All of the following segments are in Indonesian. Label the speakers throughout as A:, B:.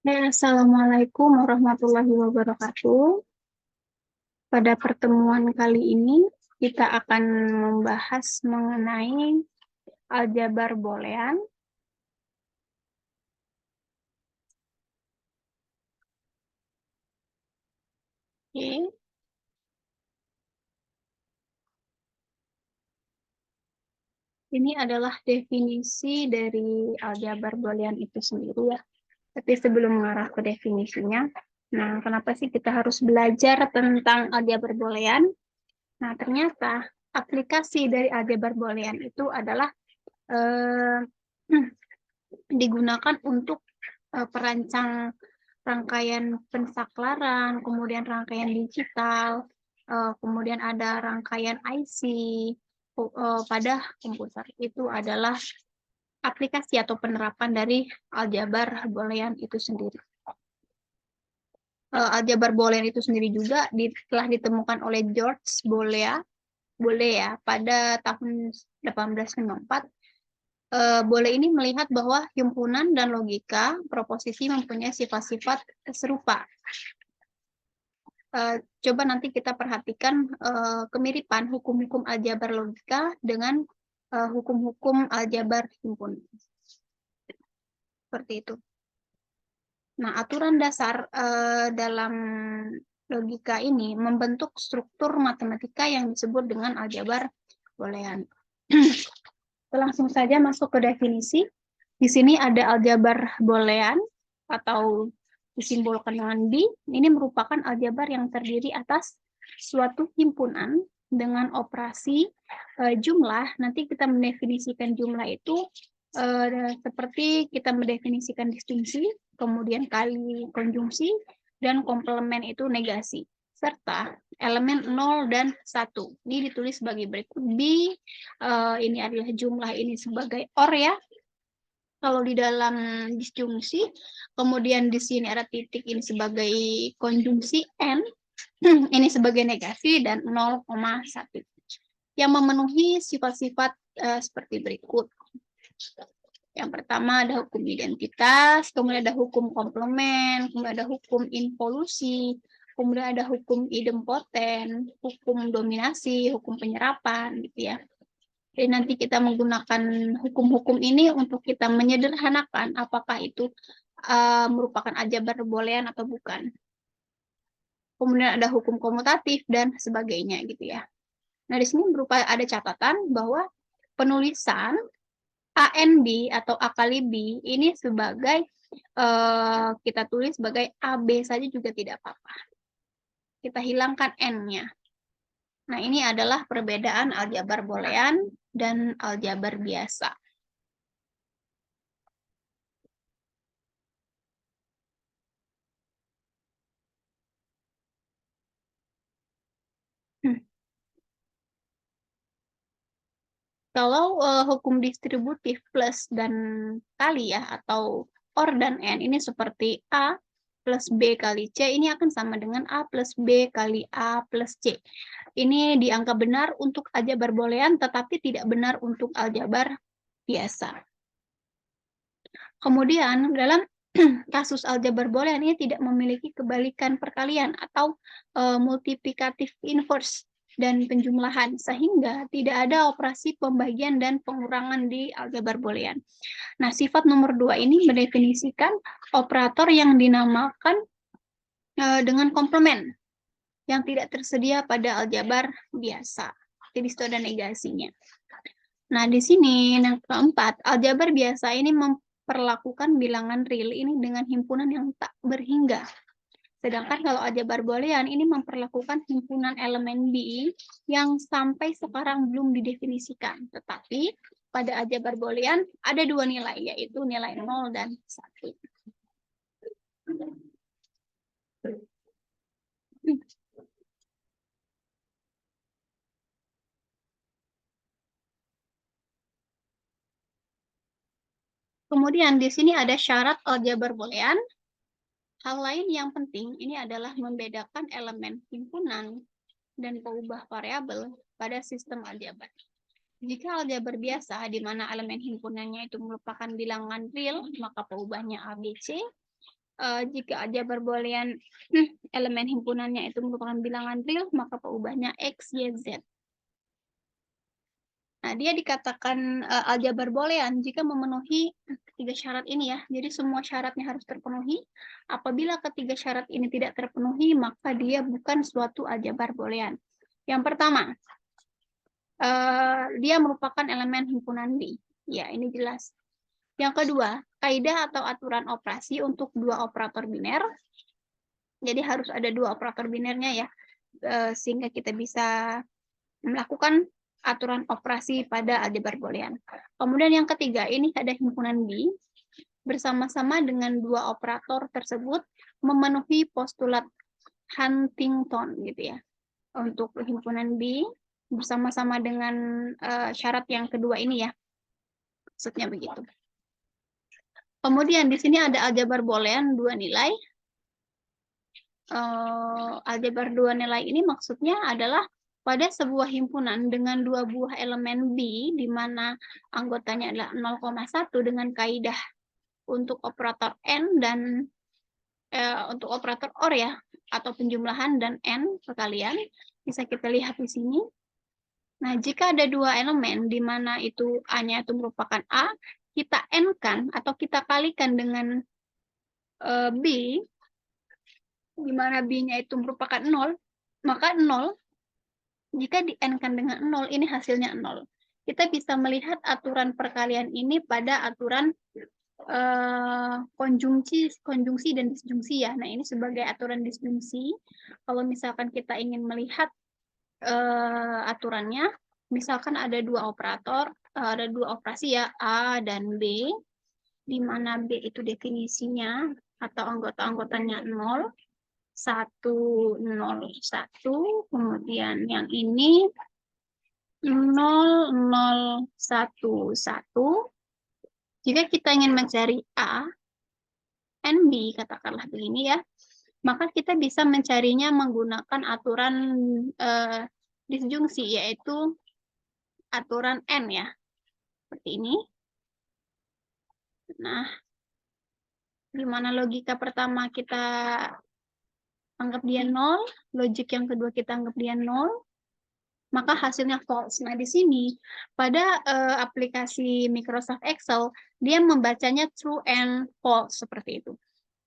A: Assalamualaikum warahmatullahi wabarakatuh. Pada pertemuan kali ini, kita akan membahas mengenai aljabar boolean. Oke. Ini adalah definisi dari aljabar boolean itu sendiri ya. Tapi sebelum mengarah ke definisinya, nah kenapa sih kita harus belajar tentang aljabar boolean? Nah, ternyata aplikasi dari aljabar boolean itu adalah eh, digunakan untuk perancang rangkaian pensaklaran, kemudian rangkaian digital, kemudian ada rangkaian IC pada komputer. Itu adalah aplikasi atau penerapan dari aljabar boolean itu sendiri. Aljabar boolean itu sendiri juga telah ditemukan oleh George Boole pada tahun 1854. Boleh ini melihat bahwa himpunan dan logika proposisi mempunyai sifat-sifat serupa. Coba nanti kita perhatikan kemiripan hukum-hukum aljabar logika dengan hukum-hukum aljabar himpunan. Seperti itu. Nah, aturan dasar dalam logika ini membentuk struktur matematika yang disebut dengan aljabar boolean. Langsung saja masuk ke definisi. Di sini ada aljabar boolean atau disimbolkan dengan B. Ini merupakan aljabar yang terdiri atas suatu himpunan dengan operasi jumlah. Nanti kita mendefinisikan jumlah itu seperti kita mendefinisikan disjungsi, kemudian kali konjungsi, dan komplement itu negasi. Serta elemen 0 dan 1. Ini ditulis sebagai berikut. B, ini adalah jumlah ini sebagai OR ya. Kalau di dalam disjungsi, kemudian di sini ada titik ini sebagai konjungsi N, ini sebagai negasi, dan 0,1. Yang memenuhi sifat-sifat seperti berikut. Yang pertama ada hukum identitas, kemudian ada hukum komplement, kemudian ada hukum involusi, kemudian ada hukum idempoten, hukum dominasi, hukum penyerapan, gitu ya. Jadi nanti kita menggunakan hukum-hukum ini untuk kita menyederhanakan apakah itu merupakan aljabar boolean atau bukan. Kemudian ada hukum komutatif dan sebagainya, gitu ya. Nah, di sini ada catatan bahwa penulisan ANB atau A kali B ini sebagai kita tulis sebagai AB saja juga tidak apa-apa. Kita hilangkan N-nya. Nah, ini adalah perbedaan aljabar boolean dan aljabar biasa. Kalau hukum distributif plus dan kali ya, atau OR dan N, ini seperti A plus B kali C, ini akan sama dengan A plus B kali A plus C. Ini dianggap benar untuk aljabar boolean, tetapi tidak benar untuk aljabar biasa. Kemudian, dalam kasus aljabar boolean ini tidak memiliki kebalikan perkalian atau multiplikatif inverse dan penjumlahan, sehingga tidak ada operasi pembagian dan pengurangan di aljabar boolean. Nah, sifat nomor 2 ini mendefinisikan operator yang dinamakan dengan komplement yang tidak tersedia pada aljabar biasa. Jadi itu ada negasinya. Nah, di sini yang keempat, aljabar biasa ini memperlakukan bilangan real ini dengan himpunan yang tak berhingga. Sedangkan kalau aljabar boolean ini memperlakukan himpunan elemen B yang sampai sekarang belum didefinisikan. Tetapi pada aljabar boolean ada dua nilai, yaitu nilai 0 dan 1. Kemudian di sini ada syarat aljabar boolean. Hal lain yang penting ini adalah membedakan elemen himpunan dan peubah variabel pada sistem aljabar. Jika aljabar biasa di mana elemen himpunannya itu merupakan bilangan real, maka peubahnya ABC. Jika aljabar boolean elemen himpunannya itu merupakan bilangan real, maka peubahnya X, Y, Z. Nah, dia dikatakan aljabar boolean jika memenuhi ketiga syarat ini ya. Jadi semua syaratnya harus terpenuhi. Apabila ketiga syarat ini tidak terpenuhi, maka dia bukan suatu aljabar boolean. Yang pertama, dia merupakan elemen himpunan B. Ya, ini jelas. Yang kedua, kaidah atau aturan operasi untuk dua operator biner. Jadi harus ada dua operator binernya ya, sehingga kita bisa melakukan aturan operasi pada aljabar boolean. Kemudian yang ketiga, ini ada himpunan B bersama-sama dengan dua operator tersebut memenuhi postulat Huntington gitu ya. Untuk himpunan B bersama-sama dengan syarat yang kedua ini ya. Maksudnya begitu. Kemudian di sini ada aljabar boolean dua nilai. Aljabar dua nilai ini maksudnya adalah pada sebuah himpunan dengan dua buah elemen B, di mana anggotanya adalah 0,1 dengan kaidah untuk operator N dan untuk operator OR ya, atau penjumlahan dan N perkalian, bisa kita lihat di sini. Nah, jika ada dua elemen, di mana itu A-nya itu merupakan A, kita N-kan atau kita kalikan dengan B, di mana B-nya itu merupakan 0, maka 0, jika di N-kan dengan 0, ini hasilnya 0. Kita bisa melihat aturan perkalian ini pada aturan konjungsi dan disjungsi ya. Nah, ini sebagai aturan disjungsi. Kalau misalkan kita ingin melihat aturannya, misalkan ada dua operator, ada dua operasi ya, A dan B, di mana B itu definisinya atau anggota-anggotanya 0, 1, 0, 1, kemudian yang ini 0, 0, 1, 1. Jika kita ingin mencari A, N, B, katakanlah begini ya, maka kita bisa mencarinya menggunakan aturan disjungsi, yaitu aturan N ya, seperti ini. Nah, di mana logika pertama kita anggap dia 0, logik yang kedua kita anggap dia 0, maka hasilnya false. Nah, di sini pada aplikasi Microsoft Excel, dia membacanya true and false seperti itu.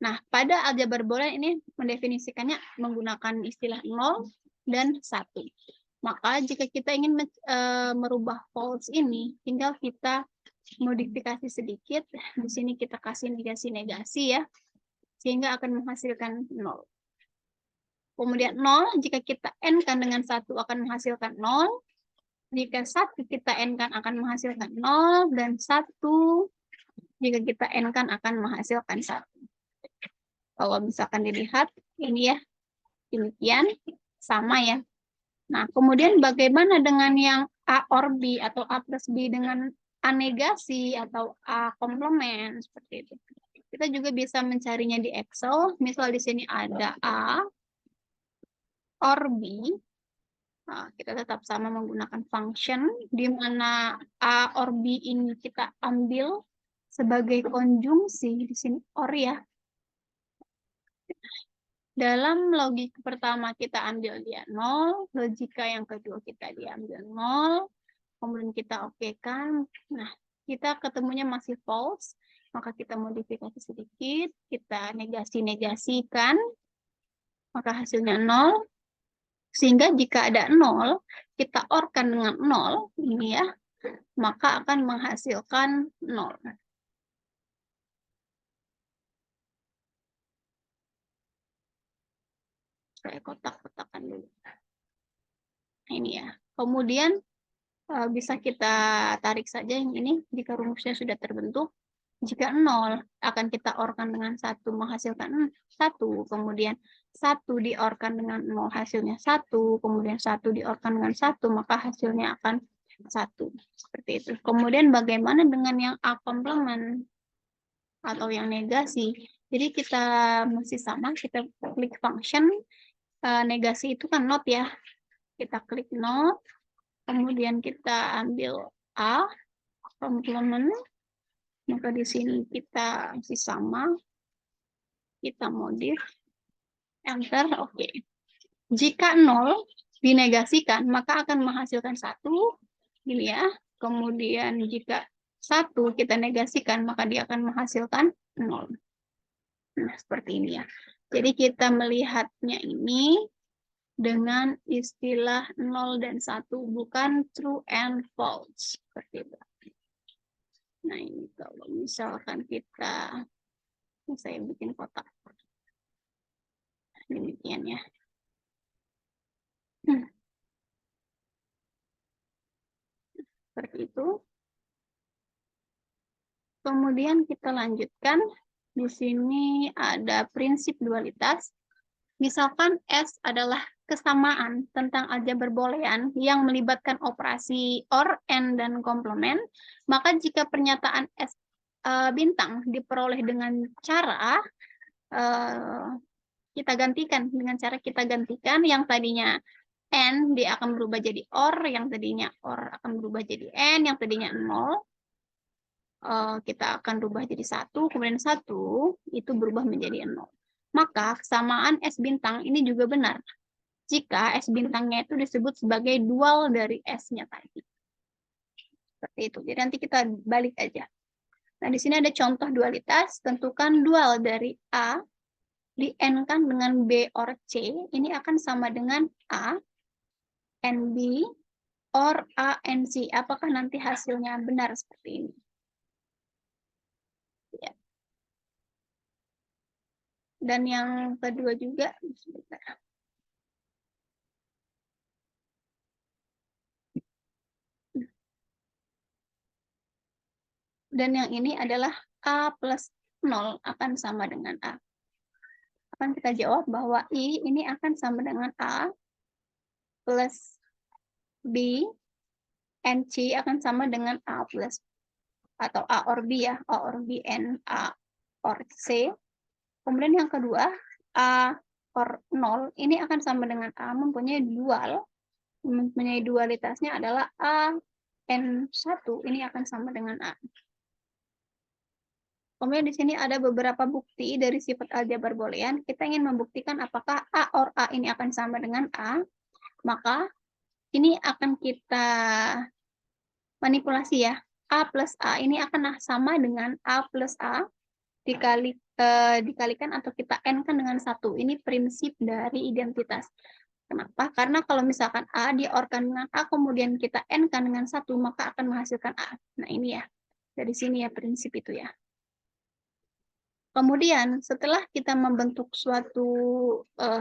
A: Nah, pada aljabar boolean ini mendefinisikannya menggunakan istilah 0 dan 1. Maka jika kita ingin merubah false ini, tinggal kita modifikasi sedikit. Di sini kita kasih negasi-negasi ya, sehingga akan menghasilkan 0. Kemudian 0, jika kita N-kan dengan 1 akan menghasilkan 0. Jika 1 kita N-kan akan menghasilkan 0. Dan 1, jika kita N-kan akan menghasilkan 1. Kalau misalkan dilihat, ini ya, demikian, sama ya. Nah, kemudian bagaimana dengan yang A or B atau A plus B dengan A negasi atau A komplement, seperti itu. Kita juga bisa mencarinya di Excel. Misal di sini ada A or B. Nah, kita tetap sama menggunakan function, di mana A or B ini kita ambil sebagai konjungsi, di sini or ya. Dalam logika pertama kita ambil dia 0, logika yang kedua kita diambil 0, kemudian kita okekan. Nah, kita ketemunya masih false, maka kita modifikasi sedikit, kita negasi-negasikan, maka hasilnya 0. Sehingga jika ada 0, kita OR-kan dengan 0, ini ya, maka akan menghasilkan 0. Saya kotak-kotakan dulu. Nah, ini ya. Kemudian bisa kita tarik saja yang ini jika rumusnya sudah terbentuk. Jika 0 akan kita OR-kan dengan 1 menghasilkan 1, kemudian 1 di-OR-kan dengan 0 hasilnya 1, kemudian 1 di-OR-kan dengan 1 maka hasilnya akan 1. Seperti itu. Kemudian bagaimana dengan yang A komplement atau yang negasi? Jadi kita masih sama, kita klik function, negasi itu kan not ya. Kita klik not, kemudian kita ambil A komplement, maka di sini kita masih sama, Kita modif, enter, oke. Jika 0 dinegasikan, maka akan menghasilkan 1, ini ya. Kemudian jika 1 kita negasikan, maka dia akan menghasilkan 0. Nah, seperti ini ya. Jadi kita melihatnya ini dengan istilah 0 dan 1, bukan true and false. Seperti itu. Nah, ini kalau misalkan kita, ini saya bikin kotak. Demikian ya. Seperti itu. Kemudian kita lanjutkan. Di sini ada prinsip dualitas. Misalkan S adalah kesamaan tentang aljabar boolean yang melibatkan operasi OR, AND, dan komplement, maka jika pernyataan S bintang diperoleh dengan cara kita gantikan, yang tadinya N dia akan berubah jadi OR, yang tadinya OR akan berubah jadi N, yang tadinya 0, kita akan berubah jadi 1, kemudian 1 itu berubah menjadi 0. Maka kesamaan S bintang ini juga benar jika S bintangnya itu disebut sebagai dual dari S-nya tadi. Seperti itu. Jadi nanti kita balik aja. Nah, di sini ada contoh dualitas. Tentukan dual dari A di N-kan dengan B or C. Ini akan sama dengan A, N, B, or A, N, C. Apakah nanti hasilnya benar seperti ini? Ya. Dan yang kedua juga, sebentar. Dan yang ini adalah A plus 0 akan sama dengan A. Akan kita jawab bahwa I ini akan sama dengan A plus B, and C akan sama dengan A plus, atau A or B ya, A or B and A or C. Kemudian yang kedua, A or 0 ini akan sama dengan A, mempunyai dualitasnya adalah A N1 ini akan sama dengan A. Kemudian di sini ada beberapa bukti dari sifat aljabar boolean. Kita ingin membuktikan apakah A or A ini akan sama dengan A, maka ini akan kita manipulasi ya. A plus A ini akan sama dengan A plus A dikalikan atau kita N-kan dengan 1. Ini prinsip dari identitas. Kenapa? Karena kalau misalkan A di-OR-kan dengan A, kemudian kita N-kan dengan 1, maka akan menghasilkan A. Nah, ini ya. Dari sini ya prinsip itu ya. Kemudian, setelah kita membentuk suatu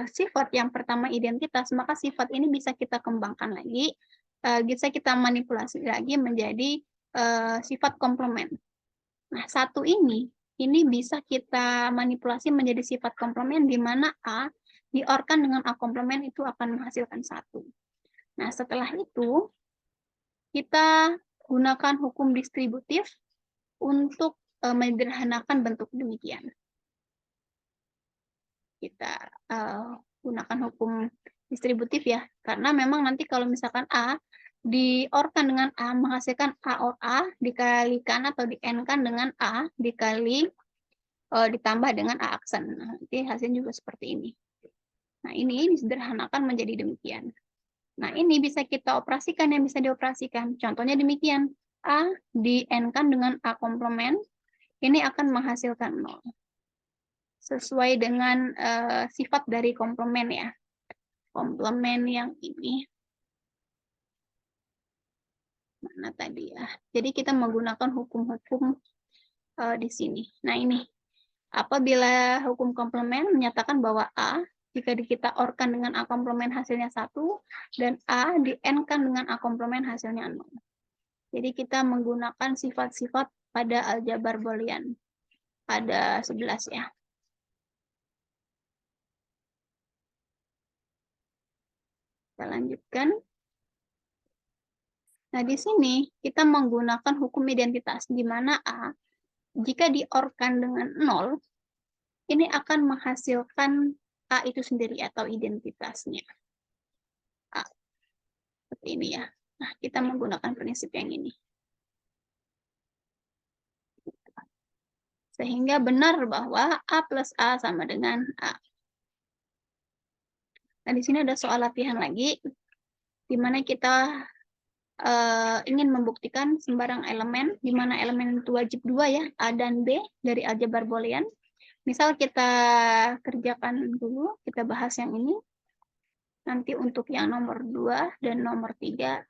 A: sifat, yang pertama identitas, maka sifat ini bisa kita kembangkan lagi, bisa kita manipulasi lagi menjadi sifat komplement. Nah, satu ini bisa kita manipulasi menjadi sifat komplement, di mana A di-OR-kan dengan A komplement itu akan menghasilkan 1. Nah, setelah itu, kita gunakan hukum distributif untuk menyederhanakan bentuk demikian. Kita gunakan hukum distributif ya, karena memang nanti kalau misalkan A di-OR-kan dengan A menghasilkan A or A dikalikan atau di N-kan dengan A dikali ditambah dengan A aksen. Nah, nanti hasilnya juga seperti ini. Nah, ini disederhanakan menjadi demikian. Nah, ini bisa kita operasikan, yang bisa dioperasikan. Contohnya demikian. A di N-kan dengan A komplement, ini akan menghasilkan 0. Sesuai dengan sifat dari komplement ya. Komplement yang ini. Mana tadi ya. Jadi kita menggunakan hukum-hukum di sini. Nah, ini. Apabila hukum komplement menyatakan bahwa A jika kita OR-kan dengan A komplement hasilnya 1, dan A di N-kan dengan A komplement hasilnya 0. Jadi kita menggunakan sifat-sifat pada aljabar boolean. Ada 11 ya. Kita lanjutkan. Nah, di sini kita menggunakan hukum identitas, di mana A jika di-OR-kan dengan 0, ini akan menghasilkan A itu sendiri atau identitasnya. A. Seperti ini ya. Nah, kita menggunakan prinsip yang ini. Sehingga benar bahwa A plus A sama dengan A. Nah, di sini ada soal latihan lagi, di mana kita ingin membuktikan sembarang elemen, di mana elemen itu wajib 2 ya, A dan B dari aljabar boolean. Misal kita kerjakan dulu, kita bahas yang ini. Nanti untuk yang nomor 2 dan nomor 3,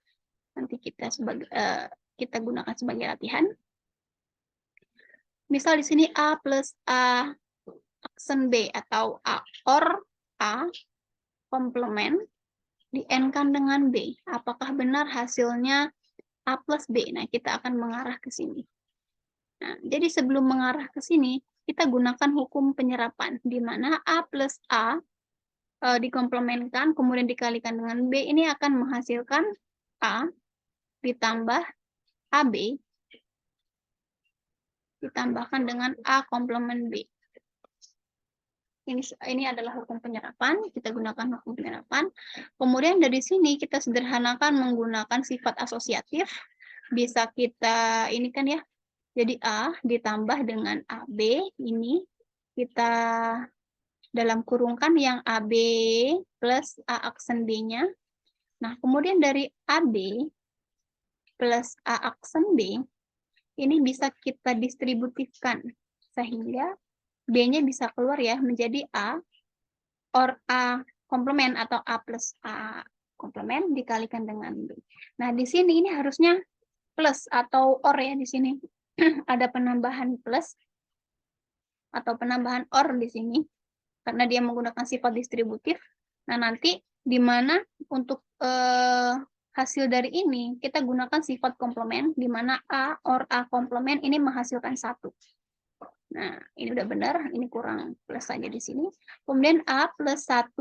A: nanti kita gunakan sebagai latihan. Misal di sini A plus A aksen B atau A or A komplement di N-kan dengan B. Apakah benar hasilnya A plus B? Nah, kita akan mengarah ke sini. Nah, jadi sebelum mengarah ke sini, kita gunakan hukum penyerapan, di mana A plus A dikomplementkan, kemudian dikalikan dengan B, ini akan menghasilkan A ditambah AB ditambahkan dengan A komplement B. Ini adalah hukum penyerapan, kita gunakan hukum penyerapan. Kemudian dari sini kita sederhanakan menggunakan sifat asosiatif. Bisa kita ini kan ya, jadi A ditambah dengan AB, ini kita dalam kurungkan yang AB plus A aksen B-nya. Nah, kemudian dari AB plus A aksen B, ini bisa kita distributifkan, sehingga B-nya bisa keluar ya, menjadi A or A komplement atau A plus A komplement dikalikan dengan B. Nah, di sini ini harusnya plus atau or ya di sini. Ada penambahan plus atau penambahan or di sini karena dia menggunakan sifat distributif. Nah, nanti di mana untuk hasil dari ini kita gunakan sifat komplement di mana A or A komplement ini menghasilkan 1. Nah, ini udah benar, ini kurang plus saja di sini. Kemudian A plus 1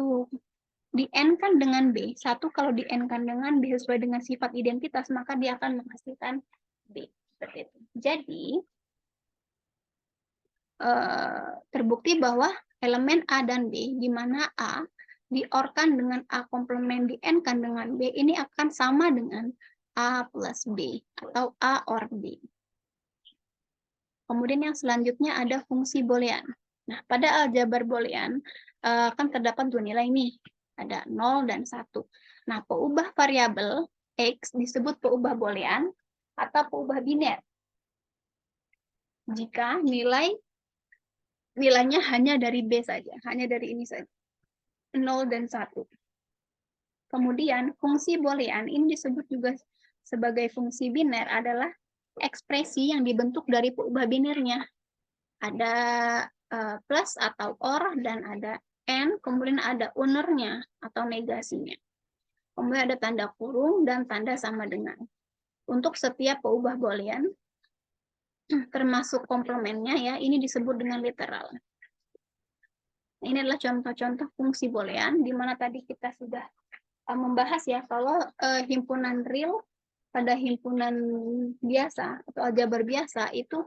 A: di N-kan dengan B. 1 kalau di N-kan dengan B sesuai dengan sifat identitas, maka dia akan menghasilkan B. Seperti itu. Jadi, terbukti bahwa elemen A dan B, di mana A di-OR-kan dengan A komplement di N-kan dengan B, ini akan sama dengan A plus B, atau A OR B. Kemudian yang selanjutnya ada fungsi boolean. Nah, pada aljabar boolean, kan terdapat 2 nilai nih, ada 0 dan 1. Nah, peubah variabel X disebut peubah boolean atau peubah biner. Jika nilainya hanya dari B saja, hanya dari ini saja, 0 dan 1. Kemudian fungsi boolean ini disebut juga sebagai fungsi biner adalah ekspresi yang dibentuk dari peubah binernya. Ada plus atau or dan ada and, kemudian ada unernya atau negasinya. Kemudian ada tanda kurung dan tanda sama dengan. Untuk setiap peubah boolean, termasuk komplemennya ya, ini disebut dengan literal. Ini adalah contoh-contoh fungsi boolean, di mana tadi kita sudah membahas ya, kalau himpunan real pada himpunan biasa atau aljabar biasa itu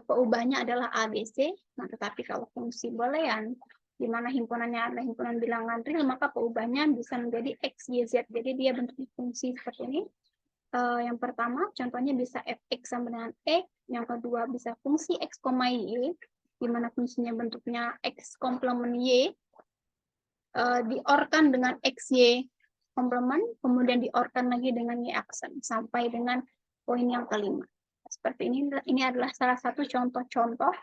A: peubahnya adalah ABC. Nah, tetapi kalau fungsi boolean di mana himpunannya adalah himpunan bilangan real, maka peubahnya bisa menjadi X, Y, Z. Jadi dia bentuknya fungsi seperti ini. Yang pertama, contohnya bisa fx sama dengan X. Yang kedua bisa fungsi X, Y, di mana fungsinya bentuknya X komplement Y, di-OR-kan dengan XY komplement, kemudian di-OR-kan lagi dengan Y aksen, sampai dengan poin yang kelima. Seperti ini adalah salah satu contoh-contoh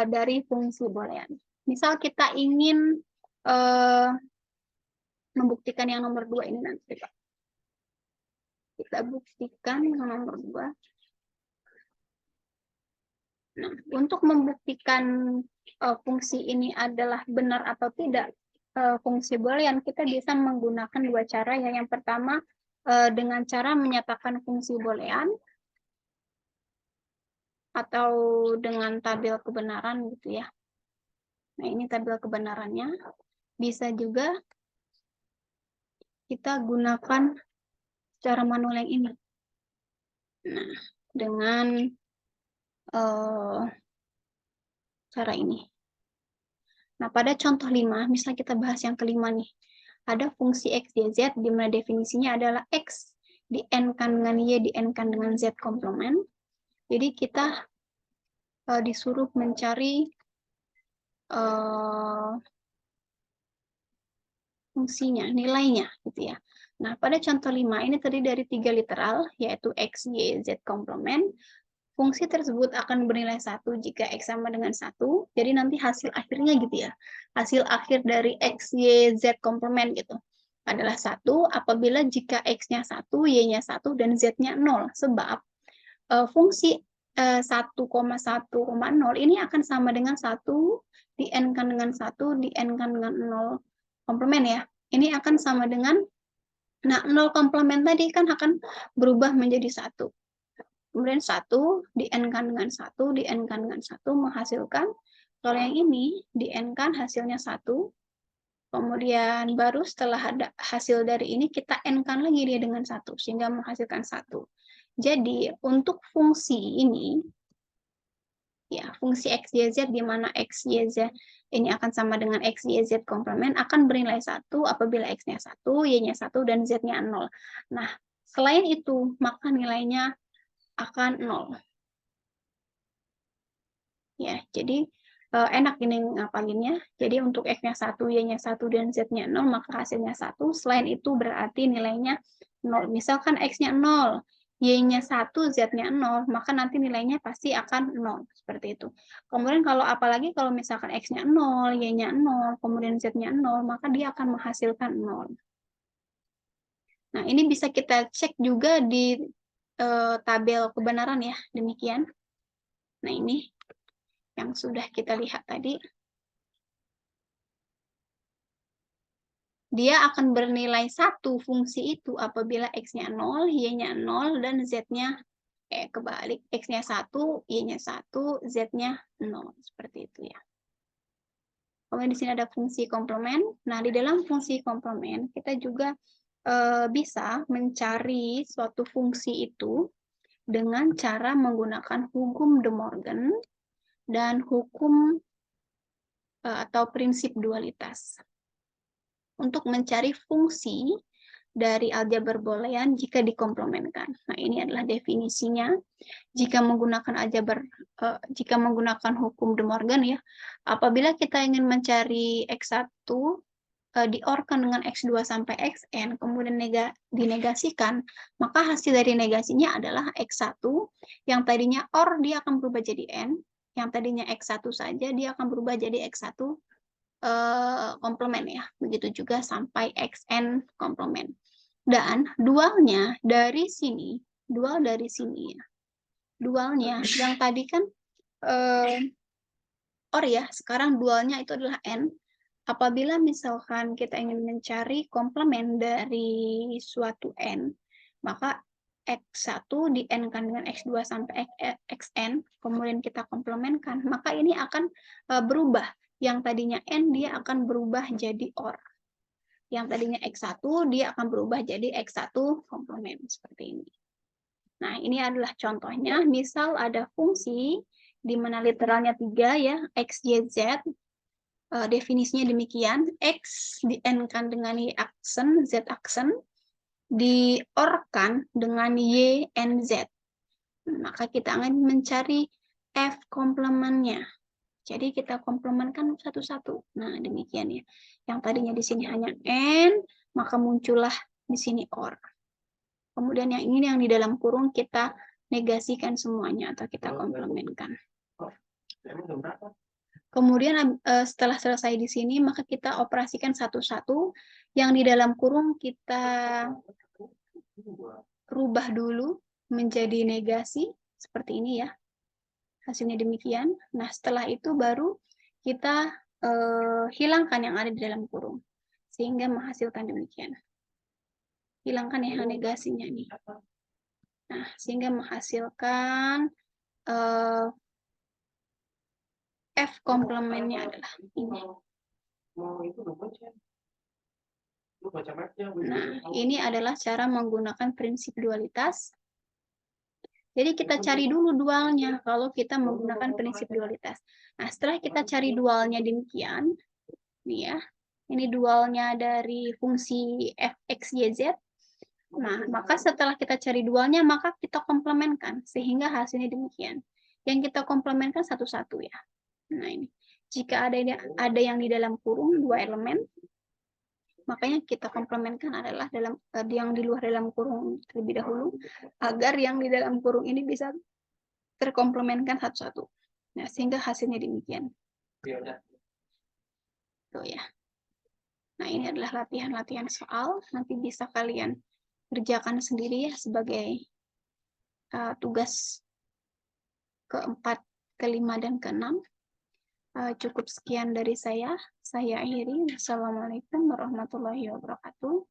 A: dari fungsi boolean. Misal kita ingin membuktikan yang nomor 2 ini nanti. Kita buktikan yang nomor 2. Nah, untuk membuktikan fungsi ini adalah benar atau tidak fungsi boolean, kita bisa menggunakan 2 cara. Yang pertama, dengan cara menyatakan fungsi boolean, atau dengan tabel kebenaran gitu ya. Nah, ini tabel kebenarannya. Bisa juga kita gunakan cara manual yang ini. Nah, dengan cara ini. Nah, pada contoh 5, misalnya kita bahas yang kelima nih. Ada fungsi X, Y, Z, di mana definisinya adalah X di N-kan dengan Y, di N-kan dengan Z komplement. Jadi kita disuruh mencari fungsinya, nilainya gitu ya. Nah, pada contoh 5 ini terdiri dari 3 literal, yaitu X, Y, Z komplement. Fungsi tersebut akan bernilai 1 jika X sama dengan 1. Jadi nanti hasil akhirnya gitu ya. Hasil akhir dari X, Y, Z komplement gitu adalah 1 apabila jika X-nya 1, Y-nya 1, dan Z-nya 0. Sebab fungsi 1,1,0 ini akan sama dengan 1 di N-kan dengan 1 di N-kan dengan 0 komplement ya. Ini akan sama dengan, nah 0 komplement tadi kan akan berubah menjadi 1. Kemudian 1 di N-kan dengan 1, di N-kan dengan 1 menghasilkan, kalau yang ini di N-kan hasilnya 1, kemudian baru setelah ada hasil dari ini kita N-kan lagi dia dengan 1, sehingga menghasilkan 1. Jadi untuk fungsi ini, ya fungsi X, Y, Z di mana X, Y, Z ini akan sama dengan X, Y, Z komplement akan bernilai 1 apabila X-nya 1, Y-nya 1, dan Z-nya 0. Nah, selain itu, maka nilainya akan 0. Ya, jadi enak ini ngapalinnya. Jadi untuk X-nya 1, Y-nya 1, dan Z-nya 0, maka hasilnya 1. Selain itu berarti nilainya 0. Misalkan X-nya 0, Y-nya 1, Z-nya 0, maka nanti nilainya pasti akan 0. Seperti itu. Kemudian kalau apalagi kalau misalkan X-nya 0, Y-nya 0, kemudian Z-nya 0, maka dia akan menghasilkan 0. Nah, ini bisa kita cek juga di tabel kebenaran ya, demikian. Nah, ini yang sudah kita lihat tadi. Dia akan bernilai 1 fungsi itu apabila X-nya 0, Y-nya 0, dan Z-nya kebalik. X-nya 1, Y-nya 1, Z-nya 0. Seperti itu ya. Kemudian di sini ada fungsi komplement. Nah, di dalam fungsi komplement, kita juga bisa mencari suatu fungsi itu dengan cara menggunakan hukum De Morgan dan hukum atau prinsip dualitas untuk mencari fungsi dari aljabar boolean jika dikomplementkan. Nah, ini adalah definisinya. Jika menggunakan hukum De Morgan ya, apabila kita ingin mencari X1 diorkan dengan X2 sampai Xn, kemudian dinegasikan, maka hasil dari negasinya adalah X1, yang tadinya OR dia akan berubah jadi N, yang tadinya X1 saja dia akan berubah jadi X1 komplement ya. Begitu juga sampai Xn komplement. Dan dualnya dari sini, dual dari sini ya. Dualnya yang tadi kan OR ya, sekarang dualnya itu adalah N. Apabila misalkan kita ingin mencari komplement dari suatu N, maka X1 di N-kan dengan X2 sampai Xn, kemudian kita komplementkan, maka ini akan berubah. Yang tadinya N, dia akan berubah jadi OR. Yang tadinya X1, dia akan berubah jadi X1 komplement, seperti ini. Nah, ini adalah contohnya. Misal ada fungsi, di mana literalnya 3 ya, X, Y, Z, definisinya demikian, X di N-kan dengan Y aksen, Z aksen, di-OR-kan dengan Y, N, Z. Maka kita akan mencari F komplementnya. Jadi kita komplementkan satu-satu. Nah, demikian ya. Yang tadinya di sini hanya N, maka muncullah di sini OR. Kemudian yang ini yang di dalam kurung kita negasikan semuanya atau kita komplementkan. Kemudian setelah selesai di sini, maka kita operasikan satu-satu. Yang di dalam kurung kita rubah dulu menjadi negasi, seperti ini ya. Hasilnya demikian. Nah, setelah itu baru kita hilangkan yang ada di dalam kurung. Sehingga menghasilkan demikian. Hilangkan yang negasinya nih. Nah, sehingga menghasilkan F komplementnya adalah ini. Nah, ini adalah cara menggunakan prinsip dualitas. Jadi kita cari dulu dualnya kalau kita menggunakan prinsip dualitas. Nah, setelah kita cari dualnya demikian, nih ya, ini dualnya dari fungsi f, x, y, z. Nah, maka setelah kita cari dualnya, maka kita komplementkan sehingga hasilnya demikian. Yang kita komplementkan satu-satu ya. Nah ini, jika ada yang di dalam kurung dua elemen, makanya kita komplementkan adalah yang di luar dalam kurung terlebih dahulu, agar yang di dalam kurung ini bisa terkomplementkan satu-satu. Nah, sehingga hasilnya demikian. Tuh ya. Nah, ini adalah latihan-latihan soal. Nanti bisa kalian kerjakan sendiri ya sebagai tugas keempat, kelima, dan keenam. Cukup sekian dari saya. Saya akhiri. Wassalamualaikum warahmatullahi wabarakatuh.